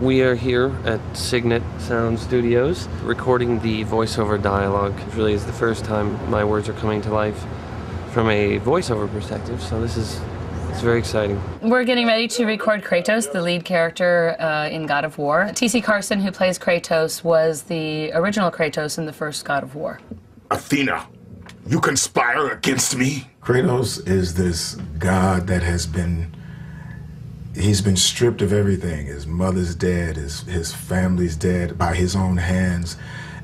We are here at Signet Sound Studios recording the voiceover dialogue. It really is the first time my words are coming to life from a voiceover perspective, so it's very exciting. We're getting ready to record Kratos, the lead character in God of War. T.C. Carson, who plays Kratos, was the original Kratos in the first God of War. Athena, you conspire against me? Kratos is this god that he's been stripped of everything. His mother's dead, his family's dead by his own hands,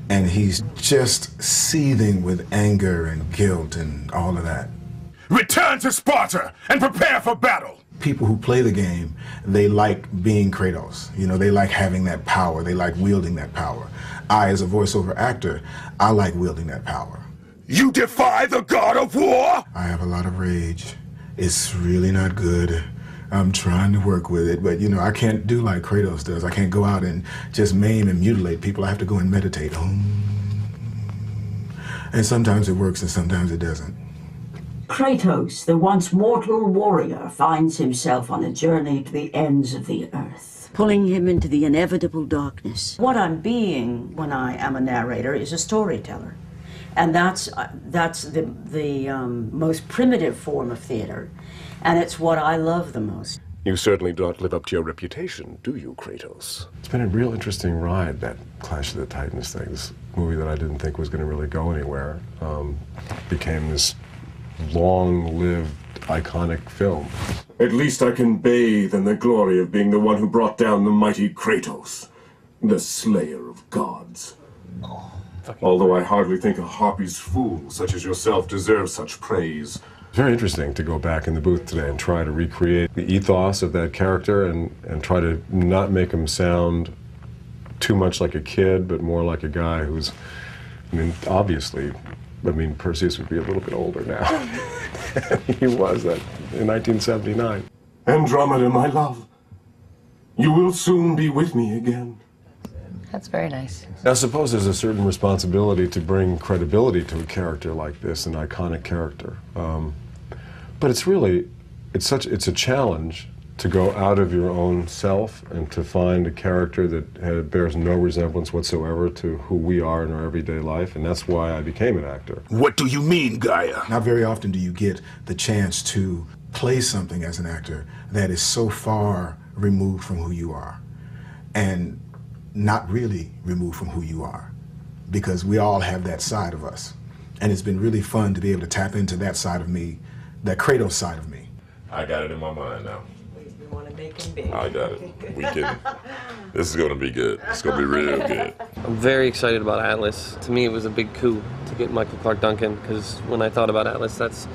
and he's just seething with anger and guilt and all of that. Return to Sparta and prepare for battle! People who play the game, they like being Kratos. You know, they like having that power. They like wielding that power. I, as a voiceover actor, I like wielding that power. You defy the God of War? I have a lot of rage. It's really not good. I'm trying to work with it, but you know, I can't do like Kratos does. I can't go out and just maim and mutilate people. I have to go and meditate. And sometimes it works and sometimes it doesn't. Kratos, the once mortal warrior, finds himself on a journey to the ends of the earth, pulling him into the inevitable darkness. What I'm being when I am a narrator is a storyteller. And that's the most primitive form of theater. And it's what I love the most. You certainly do not live up to your reputation, do you, Kratos? It's been a real interesting ride, that Clash of the Titans thing. This movie that I didn't think was going to really go anywhere became this long-lived, iconic film. At least I can bathe in the glory of being the one who brought down the mighty Kratos, the slayer of gods. Although I hardly think a harpy's fool such as yourself deserves such praise. It's very interesting to go back in the booth today and try to recreate the ethos of that character and try to not make him sound too much like a kid, but more like a guy who's, I mean, obviously, Perseus would be a little bit older now. He was that in 1979. Andromeda, my love, you will soon be with me again. That's very nice. I suppose there's a certain responsibility to bring credibility to a character like this, an iconic character. But it's really, it's a challenge to go out of your own self and to find a character that bears no resemblance whatsoever to who we are in our everyday life, and that's why I became an actor. What do you mean, Gaia? Not very often do you get the chance to play something as an actor that is so far removed from who you are, and not really removed from who you are, because we all have that side of us. And it's been really fun to be able to tap into that side of me, that Kratos side of me. I got it in my mind now. We want to make him big. I got it. We can. This is going to be good. It's going to be real good. I'm very excited about Atlas. To me, it was a big coup to get Michael Clarke Duncan, because when I thought about Atlas, that's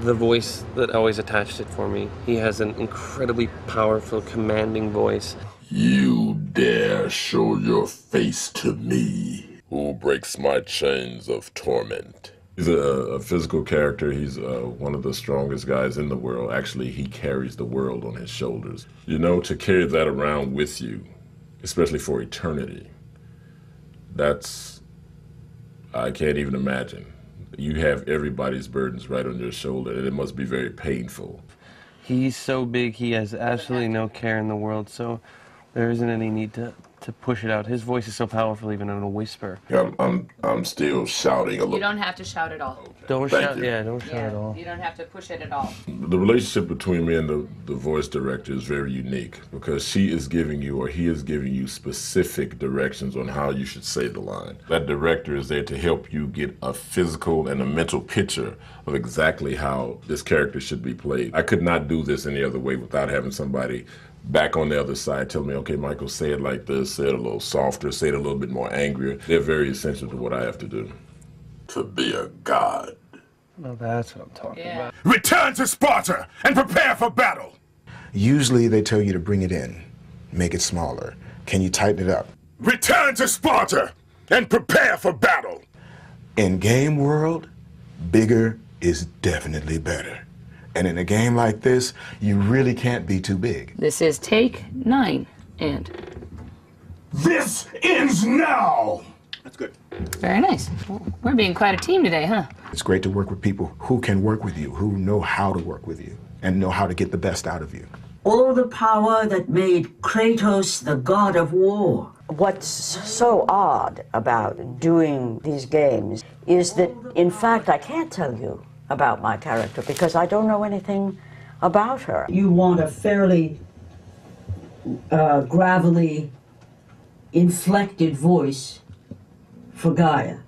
the voice that always attached it for me. He has an incredibly powerful, commanding voice. You dare show your face to me? Who breaks my chains of torment? He's a physical character. He's one of the strongest guys in the world. Actually, he carries the world on his shoulders. You know, to carry that around with you, especially for eternity, I can't even imagine. You have everybody's burdens right on your shoulder, and it must be very painful. He's so big, he has absolutely no care in the world, so there isn't any need to push it out. His voice is so powerful, even in a whisper. Yeah, I'm still shouting a little. You don't have to shout at all. Don't shout, yeah, don't shout at all. You don't have to push it at all. The relationship between me and the voice director is very unique, because she is giving you, or he is giving you, specific directions on how you should say the line. That director is there to help you get a physical and a mental picture of exactly how this character should be played. I could not do this any other way without having somebody back on the other side tell me, okay, Michael, say it like this, say it a little softer, say it a little bit more angrier. They're very essential to what I have to do. To be a god. Well, that's what I'm talking about. Return to Sparta and prepare for battle! Usually they tell you to bring it in, make it smaller. Can you tighten it up? Return to Sparta and prepare for battle! In game world, bigger is definitely better. And in a game like this, you really can't be too big. This is take 9, and... This ends now! That's good. Very nice. Well, we're being quite a team today, huh? It's great to work with people who can work with you, who know how to work with you, and know how to get the best out of you. all the power that made Kratos the god of war. What's so odd about doing these games is that, in fact, I can't tell you about my character because I don't know anything about her. You want a fairly gravelly, inflected voice for Gaia.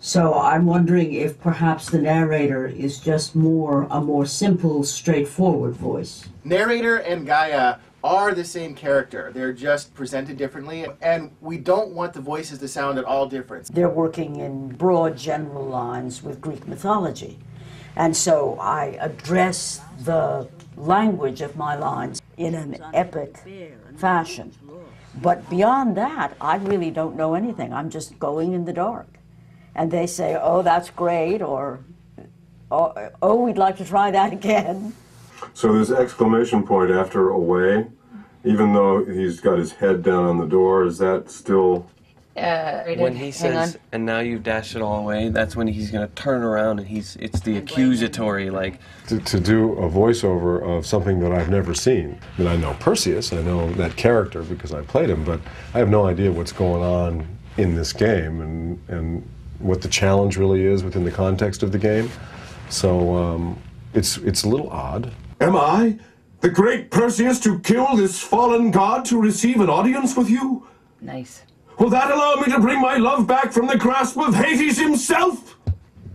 So I'm wondering if perhaps the narrator is just a more simple, straightforward voice. Narrator and Gaia are the same character. They're just presented differently, and we don't want the voices to sound at all different. They're working in broad general lines with Greek mythology. And so I address the language of my lines in an epic fashion. But beyond that, I really don't know anything. I'm just going in the dark. And they say, oh, that's great, or oh, we'd like to try that again. So this exclamation point after away, even though he's got his head down on the door, is that still... when he says, and now you've dashed it all away, that's when he's going to turn around and it's the accusatory, like... To do a voiceover of something that I've never seen. I mean, I know Perseus, I know that character because I played him, but I have no idea what's going on in this game and what the challenge really is within the context of the game. So it's a little odd. Am I, the great Perseus, to kill this fallen god to receive an audience with you? Nice. Will that allow me to bring my love back from the grasp of Hades himself?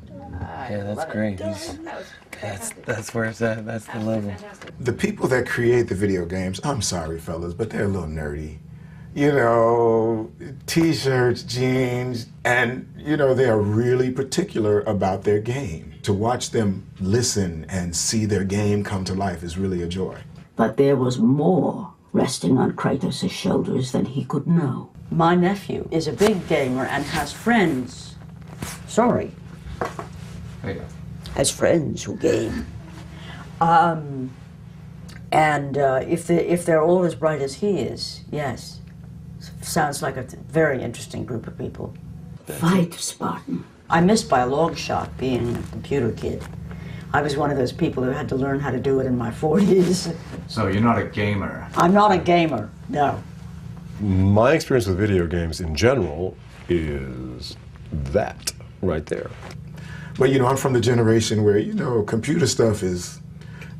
Yeah, that's great. That's where it's at. That's the level. The people that create the video games, I'm sorry, fellas, but they're a little nerdy. You know, t-shirts, jeans, and, you know, they are really particular about their game. To watch them listen and see their game come to life is really a joy. But there was more resting on Kratos' shoulders than he could know. My nephew is a big gamer and has friends. Sorry. Has friends who game. If they're all as bright as he is, yes. Sounds like a very interesting group of people. Fight, Spartan. I missed by a long shot being a computer kid. I was one of those people who had to learn how to do it in my 40s. So you're not a gamer? I'm not a gamer, no. My experience with video games in general is that right there. But, you know, I'm from the generation where, you know, computer stuff is,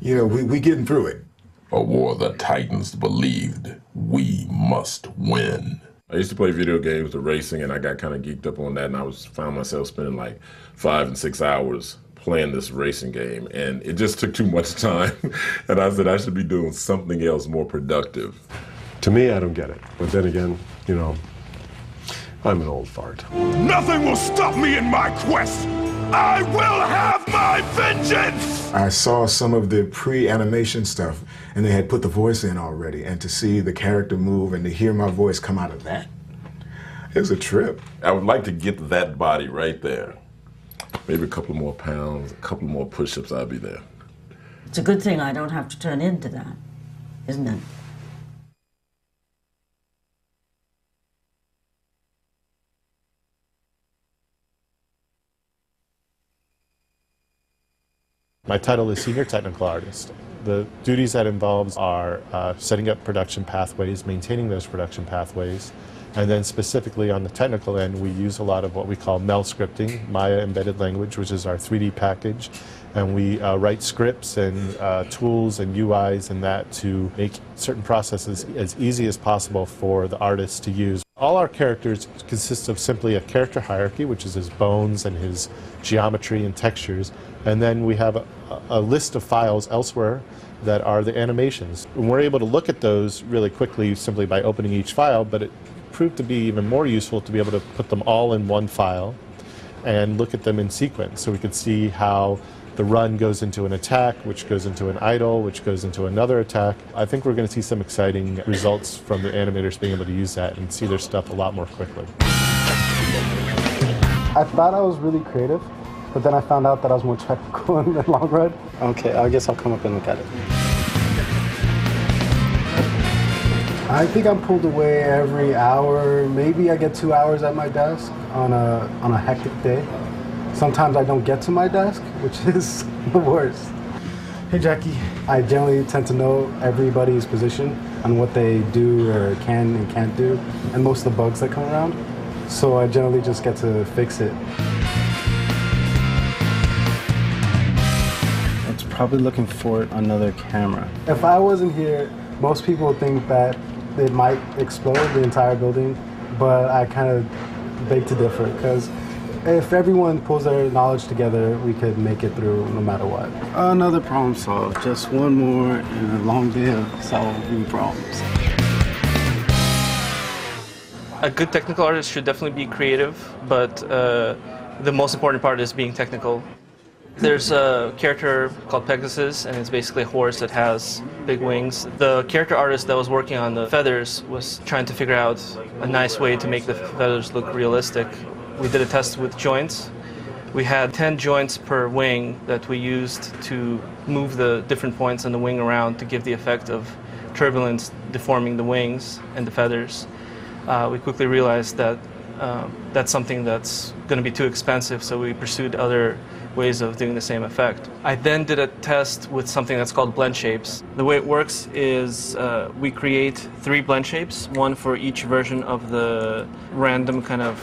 you know, we getting through it. A war the Titans believed we must win. I used to play video games, the racing, and I got kind of geeked up on that, and I found myself spending like 5 and 6 hours playing this racing game, and it just took too much time. And I said I should be doing something else more productive. To me, I don't get it. But then again, you know, I'm an old fart. Nothing will stop me in my quest! I will have my vengeance! I saw some of the pre-animation stuff, and they had put the voice in already, and to see the character move and to hear my voice come out of that, it was a trip. I would like to get that body right there. Maybe a couple more pounds, a couple more push-ups, I'll be there. It's a good thing I don't have to turn into that, isn't it? My title is Senior Technical Artist. The duties that involves are setting up production pathways, maintaining those production pathways, and then specifically on the technical end, we use a lot of what we call MEL scripting, Maya Embedded Language, which is our 3D package, and we write scripts and tools and UIs and that to make certain processes as easy as possible for the artists to use. All our characters consist of simply a character hierarchy, which is his bones and his geometry and textures, and then we have a list of files elsewhere that are the animations. And we're able to look at those really quickly simply by opening each file, but it proved to be even more useful to be able to put them all in one file and look at them in sequence so we could see how the run goes into an attack, which goes into an idle, which goes into another attack. I think we're going to see some exciting results from the animators being able to use that and see their stuff a lot more quickly. I thought I was really creative, but then I found out that I was more technical in the long run. Okay, I guess I'll come up and look at it. I think I'm pulled away every hour. Maybe I get 2 hours at my desk on a hectic day. Sometimes I don't get to my desk, which is the worst. Hey, Jackie. I generally tend to know everybody's position on what they do or can and can't do, and most of the bugs that come around. So I generally just get to fix it. It's probably looking for another camera. If I wasn't here, most people think that it might explode the entire building, but I kind of beg to differ, because if everyone pulls their knowledge together, we could make it through no matter what. Another problem solved. Just one more in a long day of solving problems. A good technical artist should definitely be creative, but the most important part is being technical. There's a character called Pegasus, and it's basically a horse that has big wings. The character artist that was working on the feathers was trying to figure out a nice way to make the feathers look realistic. We did a test with joints. We had 10 joints per wing that we used to move the different points on the wing around to give the effect of turbulence deforming the wings and the feathers. We quickly realized that that's something that's going to be too expensive, so we pursued other ways of doing the same effect. I then did a test with something that's called blend shapes. The way it works is we create 3 blend shapes, one for each version of the random kind of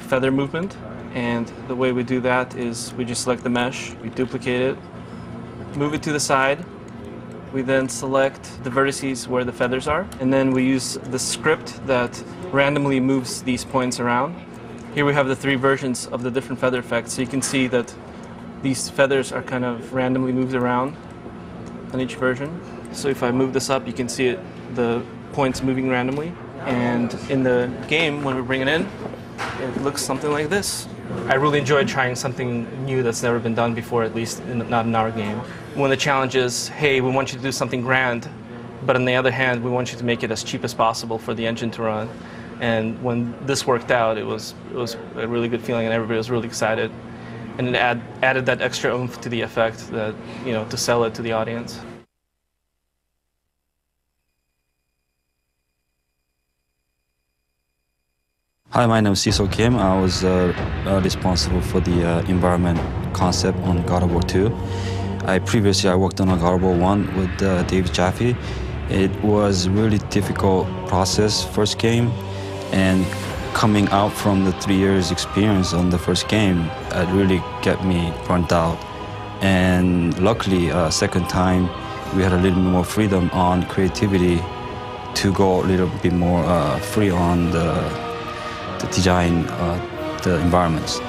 feather movement. And the way we do that is we just select the mesh, we duplicate it, move it to the side. We then select the vertices where the feathers are, and then we use the script that randomly moves these points around. Here we have the 3 versions of the different feather effects, so you can see that these feathers are kind of randomly moved around on each version. So if I move this up, you can see it, the points moving randomly. And in the game, when we bring it in, it looks something like this. I really enjoyed trying something new that's never been done before, at least not in our game. When the challenge is, hey, we want you to do something grand, but on the other hand, we want you to make it as cheap as possible for the engine to run. And when this worked out, it was a really good feeling, and everybody was really excited. And it added that extra oomph to the effect that, you know, to sell it to the audience. Hi, my name is Cecil Kim. I was responsible for the environment concept on God of War 2. Previously I worked on God of War 1 with Dave Jaffe. It was a really difficult process, first game, and coming out from the 3 years experience on the first game, it really got me burnt out. And luckily, second time, we had a little bit more freedom on creativity to go a little bit more free on the design, the environments.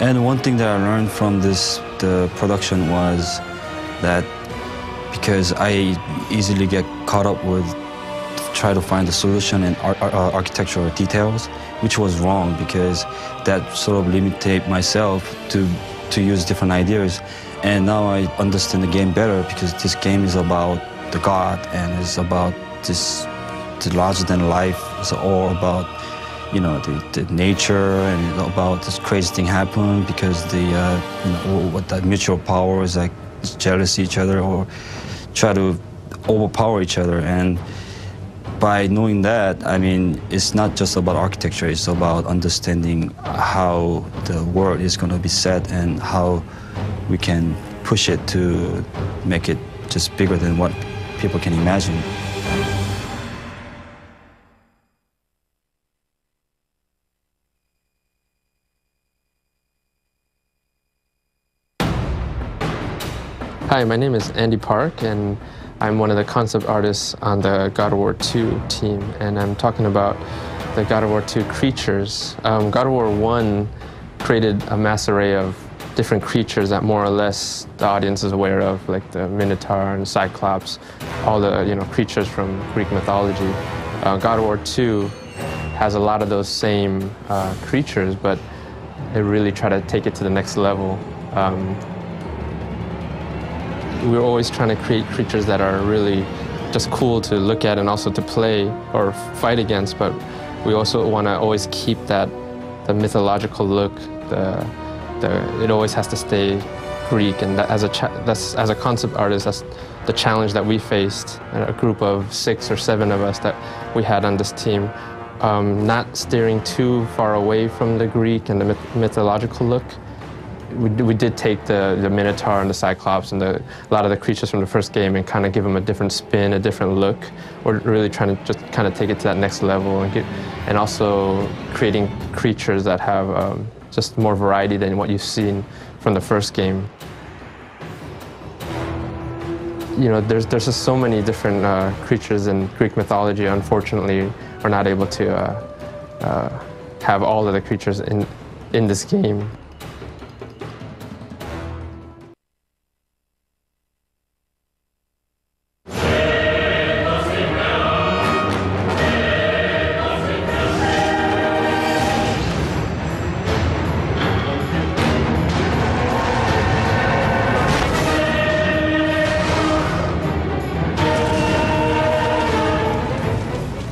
And one thing that I learned from the production was that because I easily get caught up with try to find the solution in architectural details, which was wrong because that sort of limited myself to use different ideas. And now I understand the game better because this game is about the God and it's about the larger than life. It's all about, you know, the nature and about this crazy thing happen because the you know, what that mutual power is like jealous each other or try to overpower each other. And by knowing that, I mean, it's not just about architecture, it's about understanding how the world is going to be set and how we can push it to make it just bigger than what people can imagine. Hi, my name is Andy Park, and I'm one of the concept artists on the God of War 2 team, and I'm talking about the God of War 2 creatures. God of War 1 created a mass array of different creatures that more or less the audience is aware of, like the Minotaur and Cyclops, all the creatures from Greek mythology. God of War 2 has a lot of those same creatures, but they really try to take it to the next level. We're always trying to create creatures that are really just cool to look at and also to play or fight against, but we also want to always keep the mythological look. It always has to stay Greek, and that as a concept artist, that's the challenge that we faced. A group of 6 or 7 of us that we had on this team, not steering too far away from the Greek and the mythological look, we did take the Minotaur and the Cyclops and a lot of the creatures from the first game and kind of give them a different spin, a different look. We're really trying to just kind of take it to that next level and also creating creatures that have just more variety than what you've seen from the first game. You know, there's just so many different creatures in Greek mythology. Unfortunately, we're not able to have all of the creatures in this game.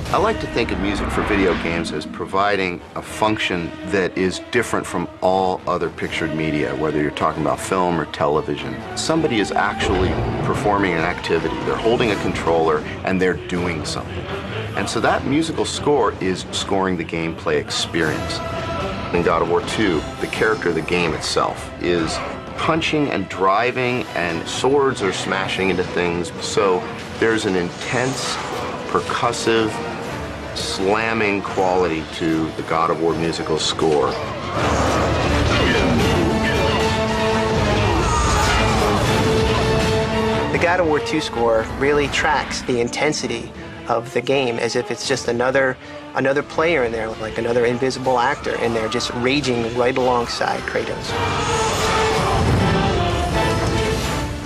I like to think of music for video games as providing a function that is different from all other pictured media, whether you're talking about film or television. Somebody is actually performing an activity. They're holding a controller and they're doing something. And so that musical score is scoring the gameplay experience. In God of War 2, the character of the game itself is punching and driving, and swords are smashing into things. So there's an intense, percussive, slamming quality to the God of War musical score. The God of War 2 score really tracks the intensity of the game as if it's just another player in there, like another invisible actor in there, just raging right alongside Kratos.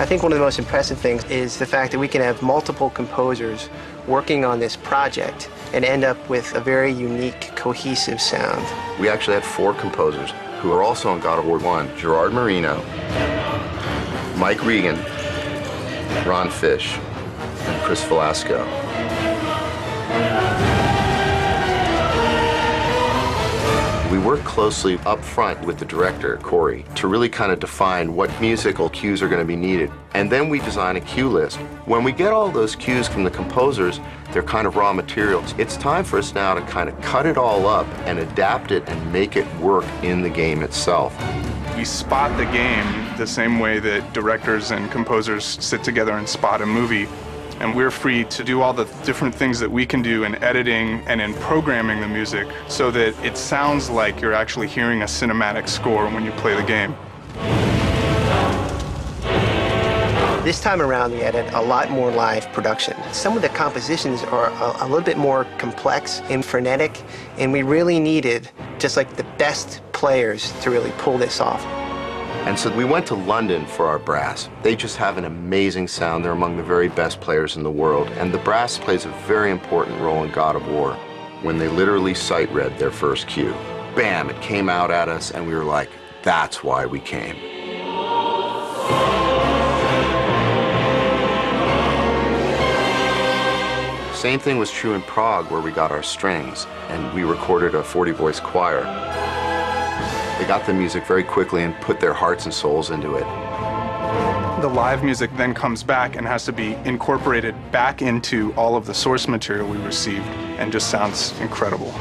I think one of the most impressive things is the fact that we can have multiple composers working on this project and end up with a very unique, cohesive sound. We actually had 4 composers who are also on God of War 1. Gerard Marino, Mike Regan, Ron Fish, and Chris Velasco. We work closely up front with the director, Corey, to really kind of define what musical cues are going to be needed. And then we design a cue list. When we get all those cues from the composers, they're kind of raw materials. It's time for us now to kind of cut it all up and adapt it and make it work in the game itself. We spot the game the same way that directors and composers sit together and spot a movie. And we're free to do all the different things that we can do in editing and in programming the music so that it sounds like you're actually hearing a cinematic score when you play the game. This time around, we added a lot more live production. Some of the compositions are a little bit more complex and frenetic, and we really needed just like the best players to really pull this off. And so we went to London for our brass. They just have an amazing sound. They're among the very best players in the world. And the brass plays a very important role in God of War. When they literally sight read their first cue, bam, it came out at us, and we were like, that's why we came. Same thing was true in Prague, where we got our strings, and we recorded a 40-voice choir. They got the music very quickly and put their hearts and souls into it. The live music then comes back and has to be incorporated back into all of the source material we received, and just sounds incredible.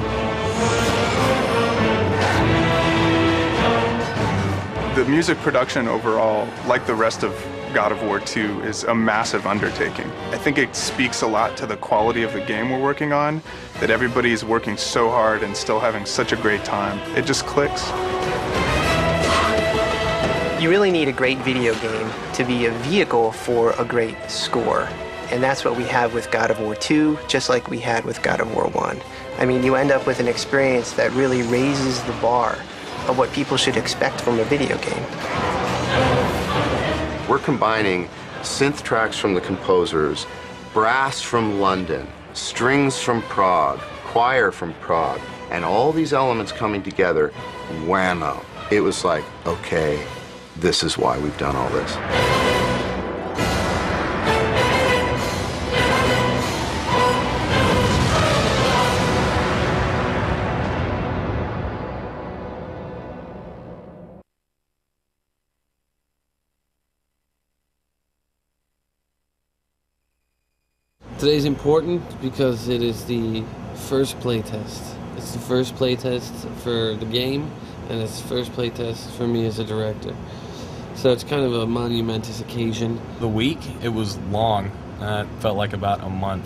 The music production overall, like the rest of God of War 2, is a massive undertaking. I think it speaks a lot to the quality of the game we're working on, that everybody is working so hard and still having such a great time. It just clicks. You really need a great video game to be a vehicle for a great score. And that's what we have with God of War 2, just like we had with God of War 1. I mean, you end up with an experience that really raises the bar of what people should expect from a video game. We're combining synth tracks from the composers, brass from London, strings from Prague, choir from Prague, and all these elements coming together, whammo. It was like, okay, this is why we've done all this. Today's important because it is the first playtest. It's the first playtest for the game, and it's first playtest for me as a director. So it's kind of a monumentous occasion. The week, it was long. It felt like about a month.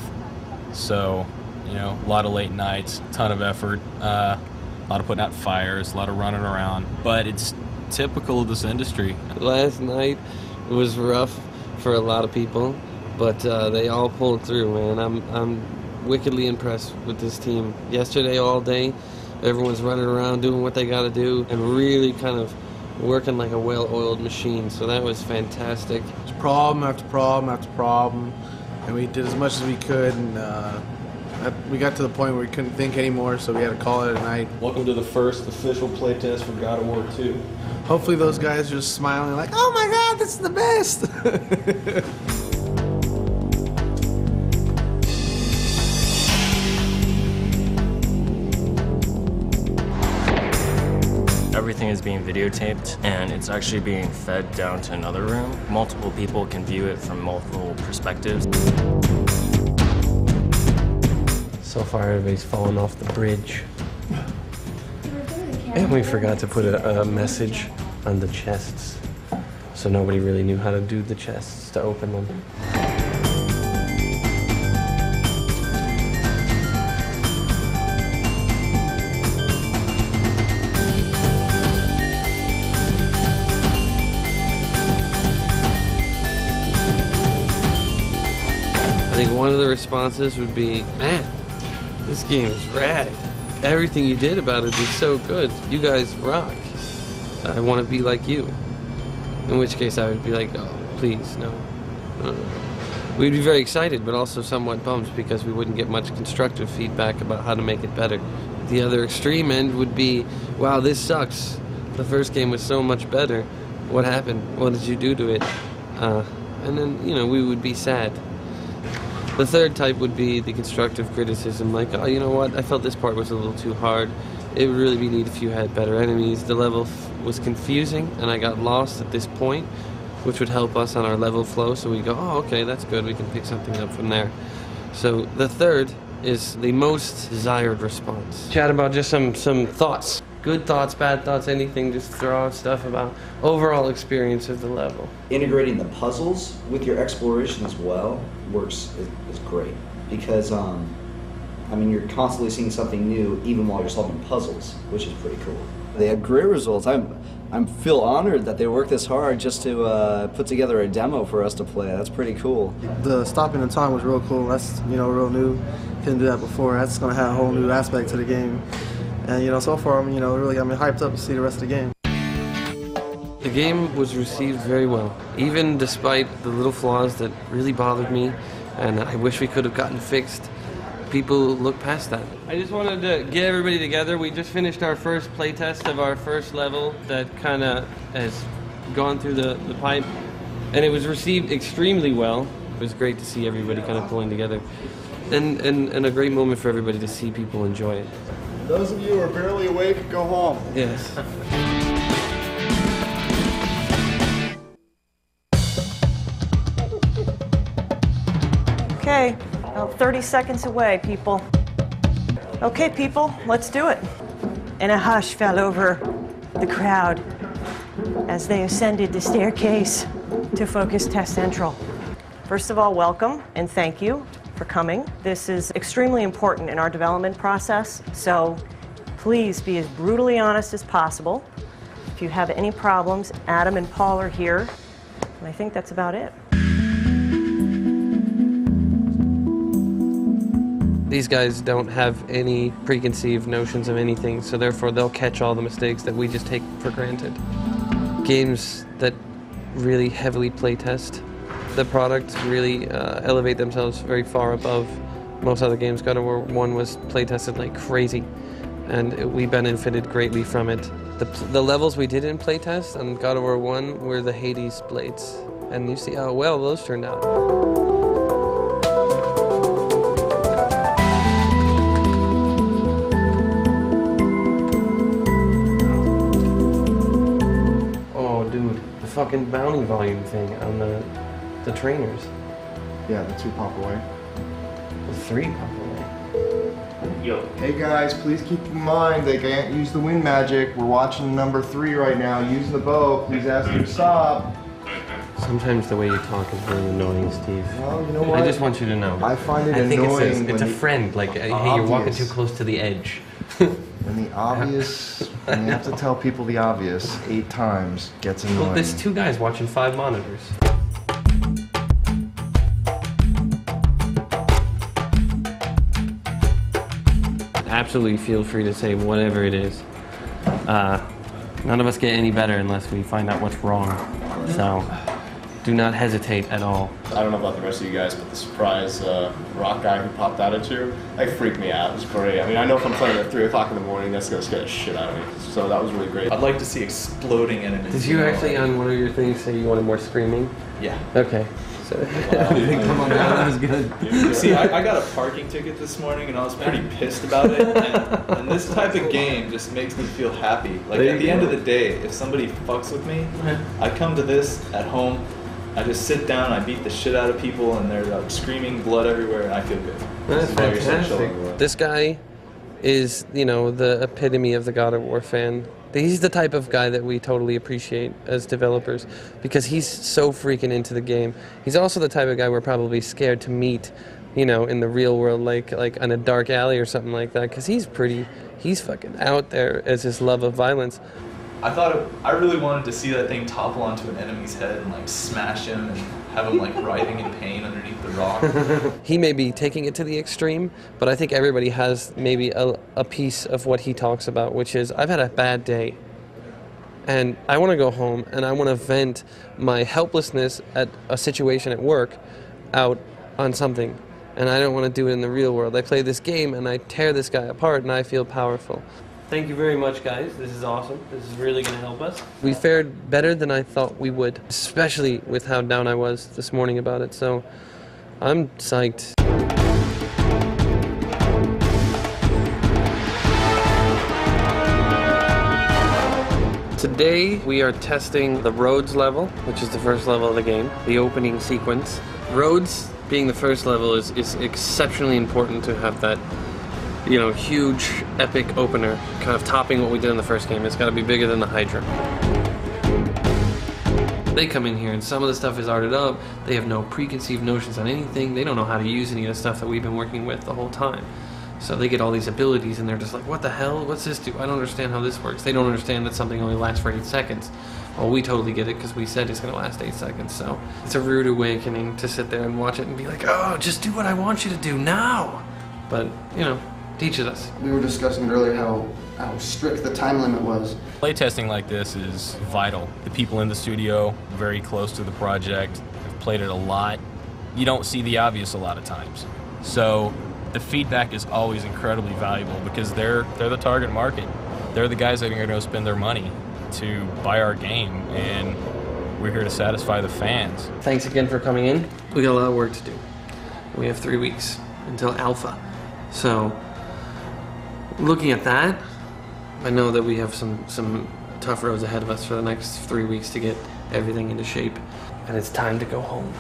So, you know, a lot of late nights, ton of effort, a lot of putting out fires, a lot of running around. But it's typical of this industry. Last night was rough for a lot of people, but they all pulled through, man. I'm wickedly impressed with this team. Yesterday all day, everyone's running around doing what they gotta do and really kind of working like a well-oiled machine, so that was fantastic. It's problem after problem after problem, and we did as much as we could, and we got to the point where we couldn't think anymore, so we had to call it a night. Welcome to the first official playtest for God of War 2. Hopefully those guys are just smiling like, oh my god, this is the best! Everything is being videotaped, and it's actually being fed down to another room. Multiple people can view it from multiple perspectives. So far, everybody's fallen off the bridge. And we forgot to put a message on the chests, so nobody really knew how to do the chests to open them. I think one of the responses would be, man, this game is rad. Everything you did about it is so good. You guys rock. I want to be like you. In which case I would be like, oh, please, no. We'd be very excited, but also somewhat bummed because we wouldn't get much constructive feedback about how to make it better. The other extreme end would be, wow, this sucks. The first game was so much better. What happened? What did you do to it? And then, you know, we would be sad. The third type would be the constructive criticism, like, oh, you know what, I felt this part was a little too hard. It would really be neat if you had better enemies. The level was confusing, and I got lost at this point, which would help us on our level flow, so we go, oh, okay, that's good, we can pick something up from there. So the third is the most desired response. Chat about just some thoughts. Good thoughts, bad thoughts, anything, just throw out stuff about overall experience of the level. Integrating the puzzles with your exploration as well is great, because I mean, you're constantly seeing something new even while you're solving puzzles, which is pretty cool. They had great results. I feel honored that they worked this hard just to put together a demo for us to play. That's pretty cool. The stopping the time was real cool. That's, you know, real new. Couldn't do that before. That's going to have a whole new aspect to the game. And, you know, so far, I'm, you know, really got me hyped up to see the rest of the game. The game was received very well, even despite the little flaws that really bothered me and I wish we could have gotten fixed. People look past that. I just wanted to get everybody together. We just finished our first playtest of our first level that kind of has gone through the pipe, and it was received extremely well. It was great to see everybody kind of pulling together, and a great moment for everybody to see people enjoy it. Those of you who are barely awake, go home. Yes. Okay, about 30 seconds away, people. Okay, people, let's do it. And a hush fell over the crowd as they ascended the staircase to Focus Test Central. First of all, welcome and thank you for coming. This is extremely important in our development process, so please be as brutally honest as possible. If you have any problems, Adam and Paul are here, and I think that's about it. These guys don't have any preconceived notions of anything, so therefore they'll catch all the mistakes that we just take for granted. Games that really heavily playtest the product really elevate themselves very far above most other games. God of War 1 was playtested like crazy, and we benefited greatly from it. The levels we did in playtest on God of War 1 were the Hades blades, and you see how well those turned out. Fucking bounty volume thing on the trainers. Yeah, the 2 pop away. The 3 pop away. Yo. Hey guys, please keep in mind they can't use the wind magic. We're watching number 3 right now, using the bow. Please ask them to stop. Sometimes the way you talk is really annoying, Steve. Well, you know what? I just want you to know. I find it I think annoying. it's a friend. Like, hey, you're walking too close to the edge. When the obvious, when you have to tell people the obvious 8 times, gets annoying. Well, there's 2 guys watching 5 monitors. Absolutely feel free to say whatever it is. None of us get any better unless we find out what's wrong. So do not hesitate at all. I don't know about the rest of you guys, but the surprise rock guy who popped out at you, like, freaked me out. It was great. I mean, I know if I'm playing at 3 o'clock in the morning, that's gonna scare the shit out of me. So that was really great. I'd like to see exploding enemies. Did you actually on one of your things say you wanted more screaming? Yeah. Okay. So come on, that was good. See, I got a parking ticket this morning and I was pretty pissed about it. And this type of game just makes me feel happy. Like, at the end of the day, if somebody fucks with me, I come to this at home, I just sit down, I beat the shit out of people, and they're like screaming blood everywhere, and I feel good. That's fantastic. This guy is, you know, the epitome of the God of War fan. He's the type of guy that we totally appreciate as developers because he's so freaking into the game. He's also the type of guy we're probably scared to meet, you know, in the real world, like in a dark alley or something like that, because he's fucking out there as his love of violence. I really wanted to see that thing topple onto an enemy's head and like smash him and have him like writhing in pain underneath the rock. He may be taking it to the extreme, but I think everybody has maybe a piece of what he talks about, which is, I've had a bad day and I want to go home and I want to vent my helplessness at a situation at work out on something, and I don't want to do it in the real world. I play this game and I tear this guy apart and I feel powerful. Thank you very much, guys. This is awesome. This is really going to help us. We fared better than I thought we would, especially with how down I was this morning about it. So I'm psyched. Today we are testing the Rhodes level, which is the first level of the game, the opening sequence. Rhodes being the first level is exceptionally important to have that, you know, huge, epic opener, kind of topping what we did in the first game. It's got to be bigger than the Hydra. They come in here and some of the stuff is arted up. They have no preconceived notions on anything. They don't know how to use any of the stuff that we've been working with the whole time. So they get all these abilities and they're just like, what the hell? What's this do? I don't understand how this works. They don't understand that something only lasts for 8 seconds. Well, we totally get it because we said it's going to last 8 seconds. So it's a rude awakening to sit there and watch it and be like, oh, just do what I want you to do now. But, you know, teaches us. We were discussing earlier how strict the time limit was. Playtesting like this is vital. The people in the studio, very close to the project, have played it a lot. You don't see the obvious a lot of times. So the feedback is always incredibly valuable because they're the target market. They're the guys that are going to spend their money to buy our game, and we're here to satisfy the fans. Thanks again for coming in. We got a lot of work to do. We have 3 weeks until alpha. So looking at that, I know that we have some tough roads ahead of us for the next 3 weeks to get everything into shape, and it's time to go home.